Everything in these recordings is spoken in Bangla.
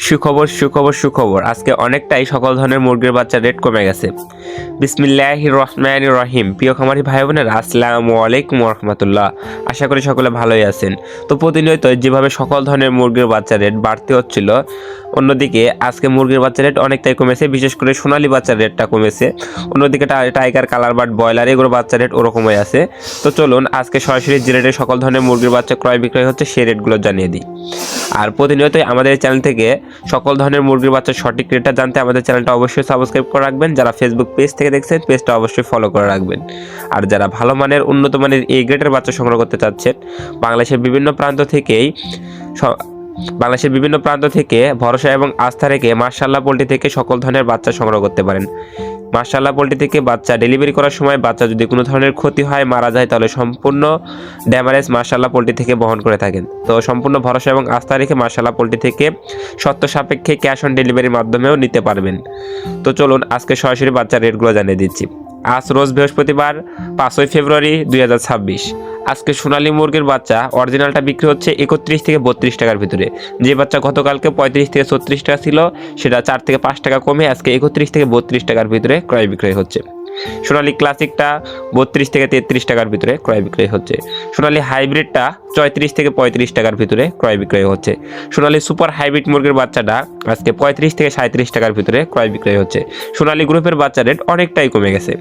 সুখবর সুখবর সুখবর, আজকে অনেকটাই সকল ধরনের মুরগির বাচ্চার রেট কমে গেছে। বিসমিল্লাহির রহমানির রহিম। প্রিয় খামারি ভাই বোনেরা, আসসালামু আলাইকুম রহমতুল্লাহ। আশা করি সকলে ভালোই আছেন। তো প্রতিনিয়ত যেভাবে সকল ধরনের মুরগির বাচ্চার রেট বাড়তে হচ্ছিল, অন্যদিকে আজকে মুরগির বাচ্চার রেট অনেকটাই কমেছে, বিশেষ করে সোনালী বাচ্চার রেটটা কমেছে। অন্যদিকে টাইগার, কালার বার্ড, ব্রয়লার এগুলো বাচ্চার রেট ওরকমই আছে। তো চলুন আজকে সরাসরি যে রেটে সকল ধরনের মুরগির বাচ্চা ক্রয় বিক্রয় হচ্ছে সেই রেটগুলো জানিয়ে দিই। আর প্রতিনিয়তই আমাদের চ্যানেল থেকে সকল ধরনের মুরগির বাচ্চার সঠিক রেটটা জানতে আমাদের চ্যানেলটা অবশ্যই সাবস্ক্রাইব করে রাখবেন। যারা ফেসবুক পেজ থেকে দেখছেন, পেজটা অবশ্যই ফলো করে রাখবেন। আর যারা ভালো মানের, উন্নত মানের এই গ্রেডের বাচ্চা সংগ্রহ করতে চাচ্ছেন, বাংলাদেশের বিভিন্ন প্রান্ত থেকে ভরসা এবং আস্থা রেখে মাশাআল্লাহ পোল্ট্রি থেকে সকল ধরনের বাচ্চা সংগ্রহ করতে পারেন। মাশাআল্লাহ পোল্ট্রি থেকে বাচ্চা ডেলিভারি করার সময় বাচ্চা যদি কোনো ধরনের ক্ষতি হয়, মারা যায়, তাহলে সম্পূর্ণ ড্যামারেজ মাশাআল্লাহ পোল্ট্রি থেকে বহন করে থাকেন। তো সম্পূর্ণ ভরসা এবং আস্থা রেখে মাশাআল্লাহ পোল্ট্রি থেকে শর্ত সাপেক্ষে ক্যাশ অন ডেলিভারির মাধ্যমেও নিতে পারবেন। তো চলুন আজকে সরাসরি বাচ্চার রেটগুলো জানিয়ে দিচ্ছি। আজ রোজ বৃহস্পতিবার 5ই ফেব্রুয়ারি 2026। আজকে সোনালী মুরগির বাচ্চা অরিজিনালটা বিক্রি হচ্ছে 31 থেকে 32 টাকার ভিতরে। যে বাচ্চা গতকালকে 35 থেকে 36 টাকা ছিল, সেটা 4 থেকে 5 টাকা কমে আজকে 31 থেকে 32 টাকার ভিতরে ক্রয় বিক্রয় হচ্ছে। সোনালী ক্লাসিকটা 32 থেকে 33 টাকার ভিতরে ক্রয় বিক্রয় হচ্ছে। সোনালী হাইব্রিডটা 34 থেকে 35 টাকার ভিতরে ক্রয় বিক্রয় হচ্ছে। সোনালী সুপার হাইব্রিড মুরগির বাচ্চাটা আজকে 35 থেকে 37 টাকার ভিতরে ক্রয় বিক্রয় হচ্ছে। সোনালী গ্রুপের বাচ্চা রেট অনেকটাই কমে গেছে।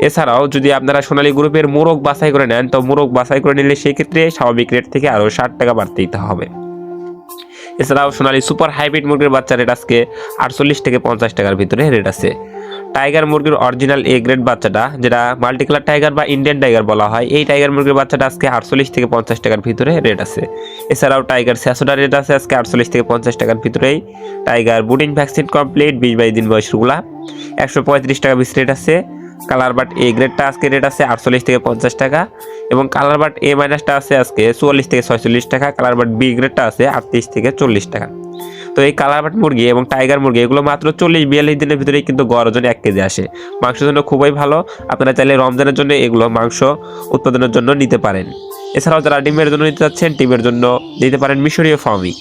এছাড়াও যদি আপনারা সোনালী গ্রুপের মোরগ বাছাই করে নেন, তো মোরগ বাছাই করে নিলে সেই ক্ষেত্রে স্বাভাবিক রেট থেকে আরও 60 টাকা বাড়তে দিতে হবে। এছাড়াও সোনালী সুপার হাইব্রিড মুরগির বাচ্চা রেট আজকে 48 থেকে 50 টাকার ভিতরে রেট আছে। টাইগার মুরগির অরিজিনাল এ গ্রেড বাচ্চাটা, যেটা মাল্টিকালার টাইগার বা ইন্ডিয়ান টাইগার বলা হয়, এই টাইগার মুরগির বাচ্চাটা আজকে 48 থেকে 50 টাকার ভিতরে রেট আছে। এছাড়াও টাইগার স্যাসোডা রেট আছে আজকে 48 থেকে 50 টাকার ভিতরেই। টাইগার বুডিং ভ্যাকসিন কমপ্লিট 20-22 দিন বয়সগুলা 135 টাকা পিস রেট আছে। কালার বাট এ গ্রেডটা আজকে রেট আছে 48 থেকে 50 টাকা, এবং কালার বাট এ মাইনাসটা আছে আজকে 44 থেকে 46 টাকা। কালার বাট বি গ্রেডটা আছে 38 থেকে 40 টাকা। তো এই কালার বাট মুরগি এবং টাইগার মুরগি এগুলো মাত্র 40-42 দিনের ভিতরেই কিন্তু গড় ওজনে 1 কেজি আসে। মাংসের জন্য খুবই ভালো। আপনারা চাইলে রমজানের জন্য এগুলো মাংস উৎপাদনের জন্য নিতে পারেন। এছাড়াও যারা ডিমের জন্য নিতে চাচ্ছেন, ডিমের জন্য নিতে পারেন মিশরীয় ফার্মি।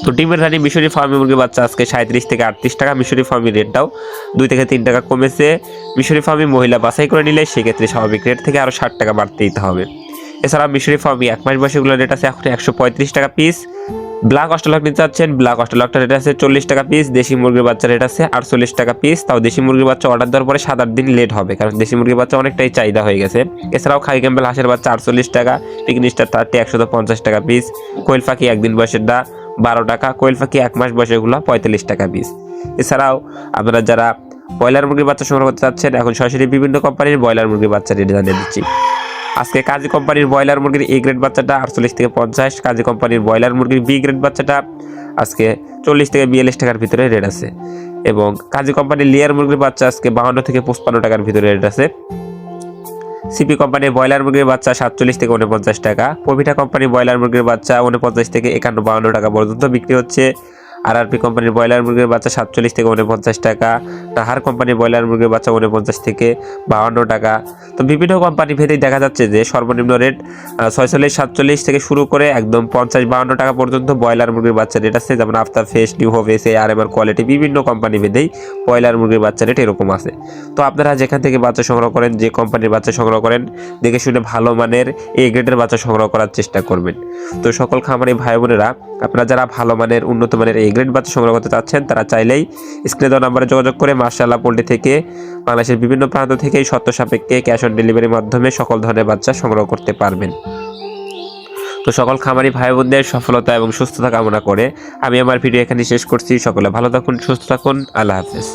তো ডিমের রানী মিশরীয় ফার্মি মুরগির বাচ্চা আজকে 37 থেকে 38 টাকা। মিশরীয় ফার্মি রেটটাও 2 থেকে 3 টাকা কমেছে। মিশরীয় ফার্মি মহিলা বাছাই করে নিলে সেক্ষেত্রে স্বাভাবিক রেট থেকে আরও 60 টাকা বাড়তে দিতে হবে। এছাড়া মিশরীয় ফার্মি 1 মাস বয়সীগুলোর রেট আছে এখন 135 টাকা পিস। ব্ল্যাক অস্ট্রেলক নিতে চাচ্ছেন, ব্ল্যাক অস্ট্রেলকটার রেট আছে 40 টাকা পিস। দেশি মুরগির বাচ্চার রেট আছে 48 টাকা পিস। তাও দেশি মুরগির বাচ্চা অর্ডার দেওয়ার পরে 7-8 দিন লেট হবে, কারণ দেশি মুরগির বাচ্চা অনেকটাই চাহিদা হয়ে গেছে। এছাড়াও খাকি ক্যাম্বেল হাঁসের বাচ্চা 48 টাকা, পিকনিক স্টার 150 টাকা পিস। কোয়েল পাখি একদিন বয়সেরটা 12 টাকা, কোয়েল পাখি 1 মাস বয়সেরগুলো 45 টাকা পিস। এছাড়াও আপনারা যারা ব্রয়লার মুরগির বাচ্চা সংগ্রহ করতে চাচ্ছেন, এখন সরাসরি বিভিন্ন কোম্পানির ব্রয়লার মুরগির বাচ্চা রেট জানিয়ে দিচ্ছি। আজকে কাজী কোম্পানির ব্রয়লার মুরগির এ গ্রেড বাচ্চাটা 48 থেকে 50। কাজী কোম্পানির ব্রয়লার মুরগির বি গ্রেড বাচ্চাটা আজকে 40 থেকে 42 টাকার ভিতরে রেট আছে। এবং কাজী কোম্পানির লেয়ার মুরগির বাচ্চা আজকে 52 থেকে 55 টাকার ভিতরে রেট আছে। সিপি কোম্পানির ব্রয়লার মুরগির বাচ্চা 47 থেকে 49 টাকা। পভিটা কোম্পানির ব্রয়লার মুরগির বাচ্চা 49 থেকে 51-52 টাকা পর্যন্ত বিক্রি হচ্ছে। আরআরপি কোম্পানির ব্রয়লার মুরগির বাচ্চা 47 থেকে 49 টাকা। নাহার কোম্পানির ব্রয়লার মুরগির বাচ্চা 49 থেকে 52 টাকা। তো বিভিন্ন কোম্পানি ভেদেই দেখা যাচ্ছে যে সর্বনিম্ন রেট 46-47 থেকে শুরু করে একদম 50-52 টাকা পর্যন্ত ব্রয়লার মুরগির বাচ্চা রেট আছে। যেমন আফতাব ফেস, new hope, SA, RMR quality, বিভিন্ন কোম্পানি ভেদেই ব্রয়লার মুরগির বাচ্চা রেট এরকম আছে। তো আপনারা যেখান থেকে বাচ্চা সংগ্রহ করেন, যে কোম্পানির বাচ্চা সংগ্রহ করেন, দেখে শুনে ভালো মানের এ গ্রেডের বাচ্চা সংগ্রহ করার চেষ্টা করবেন। তো সকল খামারি ভাই বোনেরা, আপনারা যারা ভালো মানের, উন্নত মানের এই গ্রেড বাচ্চা সংগ্রহ করতে চাচ্ছেন, তারা চাইলেই স্ক্রিনে দেওয়া নাম্বারে যোগাযোগ করে মাশাআল্লাহ পোল্ট্রি থেকে বাংলাদেশের বিভিন্ন প্রান্ত থেকে শর্ত সাপেক্ষে ক্যাশ অন ডেলিভারির মাধ্যমে সকল ধরনের বাচ্চা সংগ্রহ করতে পারবেন। তো সকল খামারি ভাই বোনদের সফলতা এবং সুস্থতা কামনা করে আমি আমার ভিডিও এখানে শেষ করছি। সকলে ভালো থাকুন, সুস্থ থাকুন। আল্লাহ হাফেজ।